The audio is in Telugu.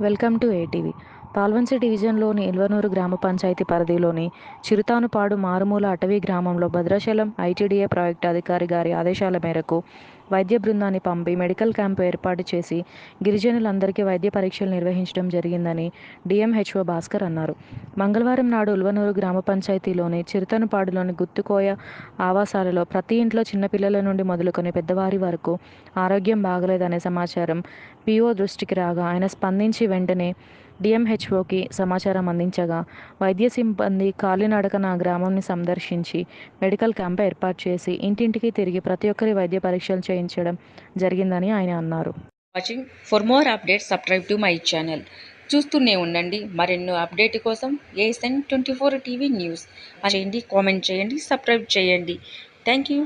Welcome to ATV. పాల్వంచ డివిజన్లోని ఇల్వనూరు గ్రామ పంచాయతీ పరిధిలోని చిరుతానుపాడు మారుమూల అటవీ గ్రామంలో భద్రాచలం ఐటీడీఏ ప్రాజెక్టు అధికారి గారి ఆదేశాల మేరకు వైద్య బృందాన్ని పంపి మెడికల్ క్యాంపు ఏర్పాటు చేసి గిరిజనులందరికీ వైద్య పరీక్షలు నిర్వహించడం జరిగిందని డిఎంహెచ్ఓ భాస్కర్ అన్నారు. మంగళవారం నాడు ఉల్వనూరు గ్రామ పంచాయతీలోని చిరుతనుపాడులోని గుత్తుకోయ ఆవాసాలలో ప్రతి ఇంట్లో చిన్నపిల్లల నుండి మొదలుకొని పెద్దవారి వరకు ఆరోగ్యం బాగలేదనే సమాచారం పీఓ దృష్టికి రాగా ఆయన స్పందించి వెంటనే డిఎంహెచ్ఓకి సమాచారం అందించగా వైద్య సిబ్బంది కాలినడకన గ్రామాన్ని సందర్శించి మెడికల్ క్యాంప్ ఏర్పాటు చేసి ఇంటింటికి తిరిగి ప్రతి ఒక్కరి వైద్య పరీక్షలు చేయించడం జరిగిందని ఆయన అన్నారు. Watching for more updates subscribe to my channel. చూస్తూనే ఉండండి. మరెన్నో అప్డేట్ కోసం ASN24 టీవీ న్యూస్ చేయండి, కామెంట్ చేయండి, సబ్స్క్రైబ్ చేయండి. Thank you.